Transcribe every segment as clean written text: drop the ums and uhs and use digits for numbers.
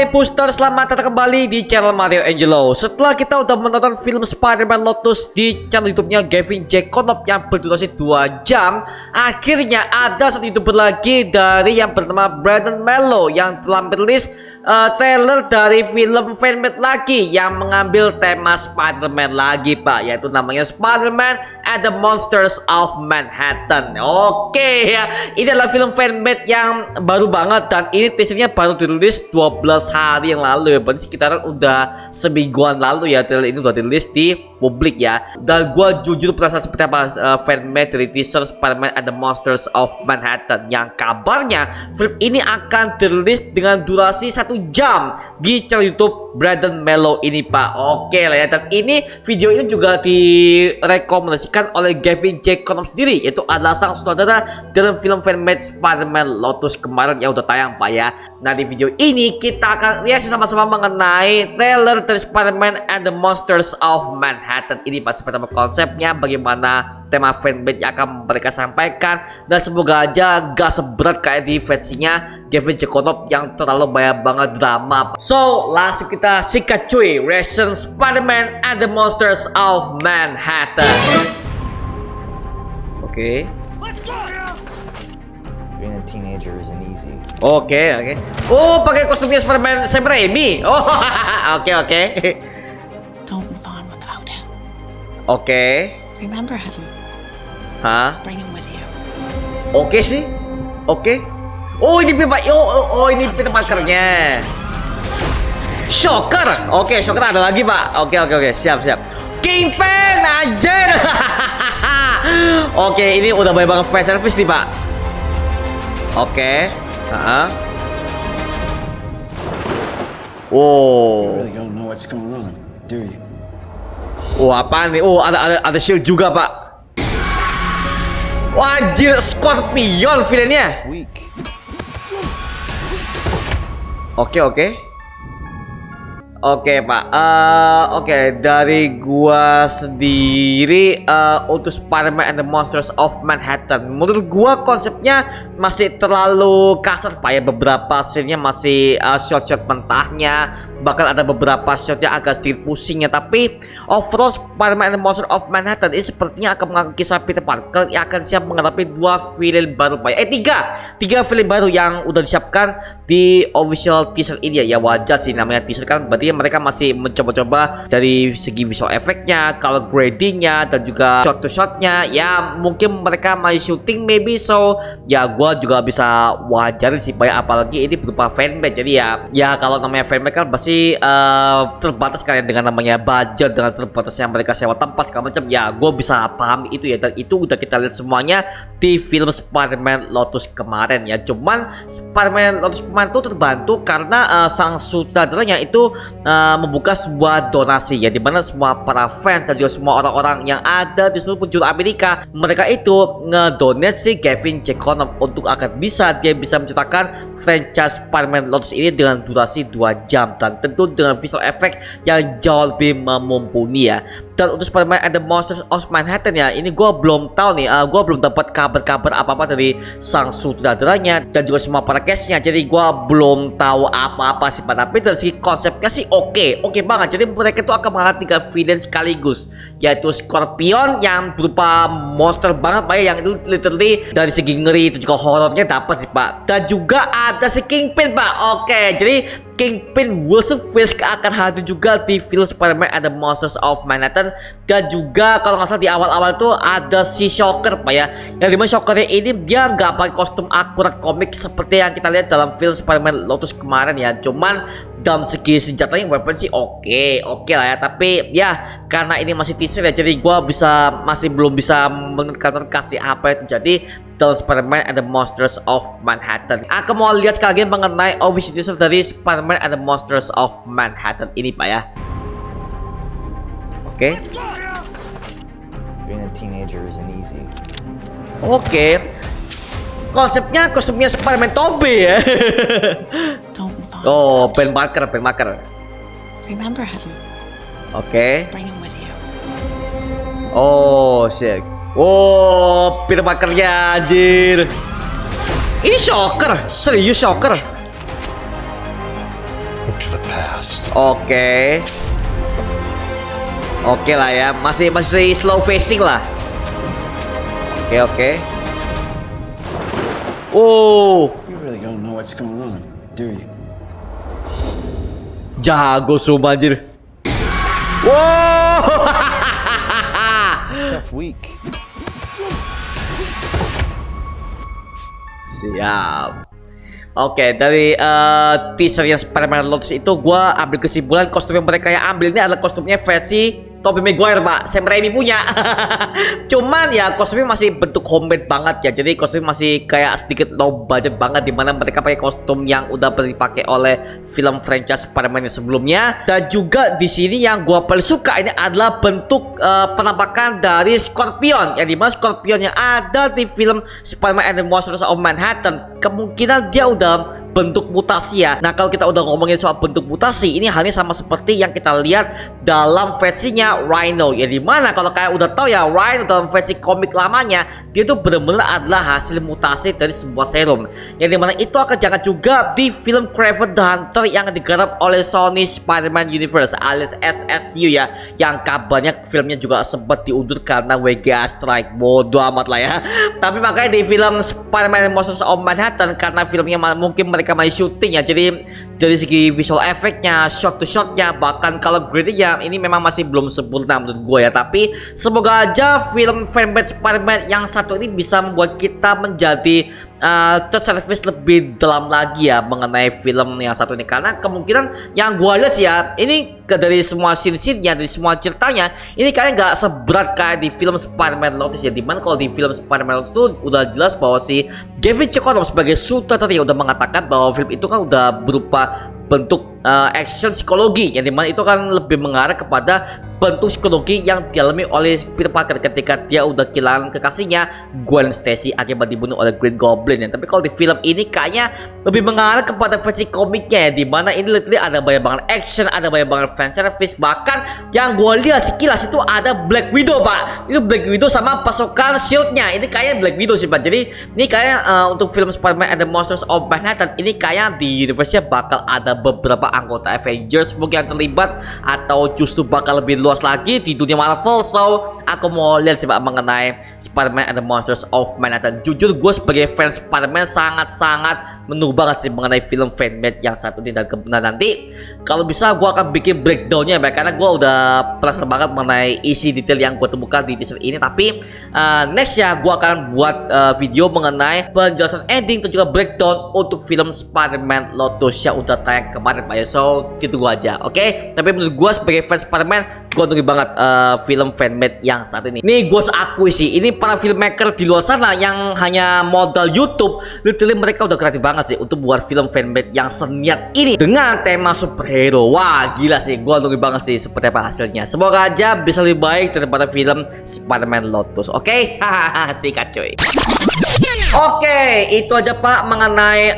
Mario Booster, selamat datang kembali di channel Mario Angelo. Setelah kita udah menonton film Spider-Man Lotus di channel YouTube-nya Gavin Jacob yang berdurasi 2 jam, akhirnya ada satu YouTuber lagi dari yang bernama Brandon Mello yang telah merilis trailer dari film fanmade lagi yang mengambil tema Spider-Man lagi, Pak, yaitu namanya Spider-Man and the Monsters of Manhattan. Oke ya, ini adalah film fanmade yang baru banget dan ini teasernya baru dirilis 12 hari yang lalu ya, berarti sekitaran udah semingguan lalu ya trailer ini udah dirilis di publik ya. Dan gua jujur penasaran seperti apa fanmade dari teaser Spider-Man and the Monsters of Manhattan yang kabarnya film ini akan dirilis dengan durasi 1 jam di channel YouTube Brandon Mello ini, Pak. Oke lah ya, dan ini video ini juga direkomendasikan oleh Gavin Jacob sendiri, yaitu adalah sang sutradara dalam film fanmade Spider-Man Lotus kemarin yang udah tayang, Pak ya. Nah, di video ini kita akan reaksi sama-sama mengenai trailer dari Spider-Man and the Monsters of Manhattan ini, Pak. Seperti apa konsepnya, bagaimana tema fanmade yang akan mereka sampaikan, dan semoga aja gak seberat kayak di versinya Gavin Jacob yang terlalu banyak banget drama. So, langsung kita sikat cuy, reaction Spider-Man and the Monsters of Manhattan. Oke. Being a teenager isn't easy. Oke. Oh, pakai kostumnya Spider-Man Sam Raimi. Oh, oke. Don't move on without him. Oke. Remember him. Hah? Bring him with you. Oke sih. Oke. Oh, ini ini Peter Parker-nya. Shocker. Oke, Shocker ada lagi, Pak. Oke. Siap. Kingpin anjir. Oke, ini udah banyak banget fan service nih, Pak. Oke. You really don't know what's going on, do you? Oh, apaan nih? Oh, ada shield juga, Pak. Wah, anjir, Scorpion villainnya. Weak. Oke, Pak. Oke, dari gua sendiri untuk Spider-Man and the Monsters of Manhattan, menurut gua konsepnya masih terlalu kasar, Pak ya. Beberapa scene-nya masih shot-shot mentahnya, bahkan ada beberapa shot yang agak sedikit pusingnya. Tapi overall Spider-Man and the Monsters of Manhattan ini sepertinya akan mengangkat kisah Peter Parker yang akan siap menghadapi 2 villain baru, Pak ya. Tiga villain baru yang udah disiapkan di official teaser ini ya. Wajar sih namanya teaser kan, berarti mereka masih mencoba-coba dari segi visual efeknya, color gradingnya, dan juga shot to shotnya. Ya mungkin mereka masih syuting maybe, so ya gua juga bisa wajarin sih, Pak ya. Apalagi ini berupa fanmade, jadi ya kalau namanya fanmade kan pasti terbatas kalian dengan namanya budget, dengan terbatasnya mereka sewa tempat segala macam. Ya gue bisa paham itu ya, dan itu udah kita lihat semuanya di film Spider-Man Lotus kemarin ya. Cuman Spider-Man Lotus kemarin itu terbantu karena sang sutradaranya itu membuka sebuah donasi ya, dimana semua para fans dan juga semua orang-orang yang ada di seluruh penjuru Amerika, mereka itu ngedonate si Gavin Jacob untuk agar dia bisa menciptakan franchise Spider-Man Lotus ini dengan durasi 2 jam dan tentu dengan visual effect yang jauh lebih mumpuni ya. Dan untuk Spider-Man and the Monsters of Manhattan ya, ini gue belum tahu nih, gue belum dapat kabar-kabar apa-apa dari sang sutradaranya dan juga semua para cast-nya, jadi gue belum tahu apa-apa sih, Pak. Tapi dari segi konsepnya sih oke banget. Jadi mereka itu akan mengangkat 3 villain sekaligus, yaitu Scorpion yang berupa monster banget, Pak, yang itu literally dari segi ngeri dan juga horornya dapat sih, Pak. Dan juga ada si Kingpin, Pak. Oke, jadi Kingpin Wilson Fisk akan hadir juga di film Spider-Man and the Monsters of Manhattan. Dan juga kalau nggak salah di awal-awal itu ada si Shocker, Pak ya, yang dimana Shockernya ini dia nggak pakai kostum akurat komik seperti yang kita lihat dalam film Spider-Man Lotus kemarin ya. Cuman dalam segi senjatanya weapon sih oke lah ya. Tapi ya karena ini masih teaser ya, jadi gua masih belum bisa menerka-nerka sih apa yang terjadi dalam Spider-Man and the Monsters of Manhattan. Aku mau lihat sekali lagi mengenai official teaser dari Spider-Man and the Monsters of Manhattan ini, Pak ya. Oke. Being a teenager isn't easy. Oke. Konsepnya kostumnya Spider-Man Tobey ya. Don't move on. Oh, Ben Parker. Remember him. Oke. Bring him with you. Oh, shit. Oh, Peter Parker-nya anjir. Ini Shocker, serius Shocker. The Oke. Oke lah ya, masih slow facing lah. Oke. Oh, You really don't know what's going on, do you? jago sumpah anjir. Wow. Tough week. Siap. Oke, dari teaser yang Spider-Man Lotus itu gua ambil kesimpulan kostum yang mereka yang ambil ini adalah kostumnya versi Tobey Maguire, Pak. Sam Raimi punya. Cuman ya kostumnya masih bentuk homemade banget ya. Jadi kostumnya masih kayak sedikit low budget banget, dimana mereka pakai kostum yang udah pernah dipakai oleh film franchise Spider-Man yang sebelumnya. Dan juga di sini yang gua paling suka ini adalah bentuk penampakan dari Scorpion. Yang dimana Scorpion yang ada di film Spider-Man and the Monsters of Manhattan, kemungkinan dia udah bentuk mutasi ya. Nah, kalau kita udah ngomongin soal bentuk mutasi, ini halnya sama seperti yang kita lihat dalam versinya Rhino. Ya dimana kalau kayak udah tahu ya, Rhino dalam versi komik lamanya dia tuh benar-benar adalah hasil mutasi dari sebuah serum. Yang dimana itu akan jangan juga di film Kraven the Hunter yang digarap oleh Sony Spider-Man Universe alias SSU ya. Yang kabarnya filmnya juga sempat diundur karena WGA strike. Bodoh amat lah ya. Tapi makanya di film Spider-Man and Monsters of Manhattan, karena filmnya mungkin mereka main syuting ya, jadi dari segi visual efeknya, shot to shotnya, bahkan kalau gradingnya ini memang masih belum sempurna menurut gue ya. Tapi semoga aja film fanbase Spider-Man yang satu ini bisa membuat kita menjadi terservis lebih dalam lagi ya mengenai film yang satu ini, karena kemungkinan yang gue lihat sih ya, ini dari semua scene-scene-nya, dari semua ceritanya, ini kayaknya nggak seberat kayak di film Spider-Man Lotus ya. Dimana kalau di film Spider-Man Lotus itu udah jelas bahwa si Gavin Chekotov sebagai sutradara udah mengatakan bahwa film itu kan udah berupa bentuk action psikologi, yang dimana itu kan lebih mengarah kepada bentuk psikologi yang dialami oleh Peter Parker ketika dia udah kehilangan kekasihnya Gwen Stacy akibat dibunuh oleh Green Goblin ya. Tapi kalau di film ini kayaknya lebih mengarah kepada versi komiknya ya, dimana ini literally ada banyak banget action, ada banyak banget fan service, bahkan yang gue lihat sekilas itu ada Black Widow, Pak. Itu Black Widow sama pasukan Shield-nya. Ini kayaknya Black Widow sih, Pak. Jadi ini kayak untuk film Spider-Man and the Monsters of Manhattan ini kayak di universe-nya bakal ada beberapa anggota Avengers mungkin yang terlibat, atau justru bakal lebih luas lagi di dunia Marvel. So aku mau lihat sih Pak mengenai Spider-Man and the Monsters of Manhattan. Jujur gue sebagai fans Spider-Man sangat-sangat menunggu banget sih mengenai film fanmade yang satu ini, dan kebetulan nanti kalau bisa gue akan bikin breakdownnya ya, karena gue udah penasaran banget mengenai isi detail yang gue temukan di teaser ini. Tapi next ya gue akan buat video mengenai penjelasan ending dan juga breakdown untuk film Spider-Man Lotus yang udah tayang kemarin Pak ya. So gitu aja, oke? Tapi menurut gue sebagai fans Spider-Man, gue nunggu banget film fanmade yang saat ini. Nih gue akui sih, ini para filmmaker di luar sana yang hanya modal YouTube, literally mereka udah kreatif banget sih untuk buat film fanmade yang seniat ini dengan tema superhero. Wah gila sih, gue nunggu banget sih seperti apa hasilnya. Semoga aja bisa lebih baik daripada film Spider-Man Lotus, oke? Hahaha, sikat cuy. Oke, itu aja Pak mengenai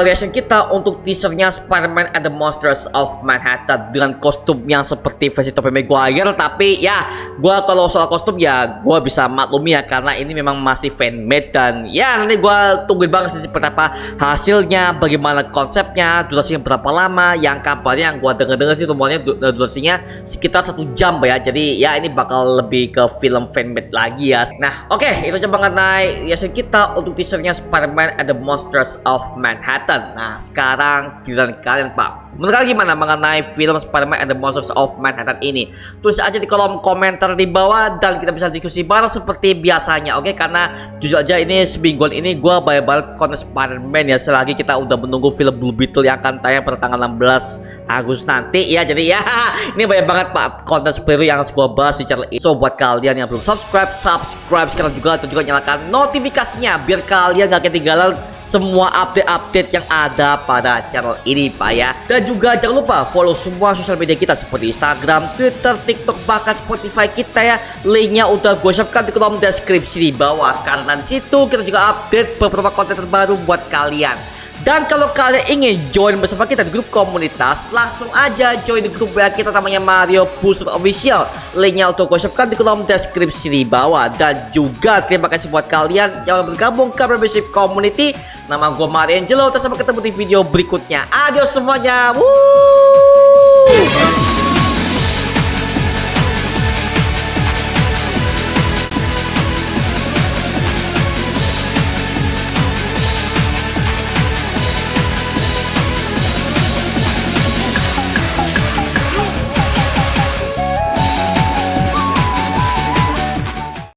reaction kita untuk teasernya Spider-Man and the Monsters of Manhattan dengan kostum yang seperti versi Tobey Maguire. Tapi ya, gua kalau soal kostum ya gua bisa maklumi ya, karena ini memang masih fan-made, dan ya nanti gua tungguin banget sih seperti apa hasilnya, bagaimana konsepnya, durasinya berapa lama. Yang kabarnya yang gua denger sih rumornya durasinya sekitar 1 jam ya. Jadi ya ini bakal lebih ke film fan-made lagi ya. Nah, oke, itu aja mengenai reaction kita untuk teasernya Spider-Man and the Monsters of Manhattan. Nah, sekarang giliran kalian Pak. Menurut kalian gimana mengenai film Spider-Man and the Monsters of Manhattan ini? Tulis aja di kolom komentar di bawah dan kita bisa diskusi bareng seperti biasanya, oke? Karena jujur aja ini semingguan ini gue banyak banget konten Spider-Man ya, selagi kita udah menunggu film Blue Beetle yang akan tayang pada tanggal 16 Agustus nanti ya. Jadi ya ini banyak banget Pak konten superhero yang harus gue bahas di channel ini. So buat kalian yang belum subscribe sekarang juga, dan juga nyalakan notifikasinya biar kalian gak ketinggalan semua update-update yang ada pada channel ini Pak ya. Dan juga jangan lupa follow semua sosial media kita seperti Instagram, Twitter, TikTok, bahkan Spotify kita ya. Linknya udah gue share di kolom deskripsi di bawah, karena di situ kita juga update beberapa konten terbaru buat kalian. Dan kalau kalian ingin join bersama kita di grup komunitas, langsung aja join di grup WA kita namanya Mario Push Official. Linknya untuk gue share di kolom deskripsi di bawah. Dan juga terima kasih buat kalian yang bergabung ke membership community. Nama gue Mario Angelo. Sampai ketemu di video berikutnya. Adios semuanya. Woo! Woo!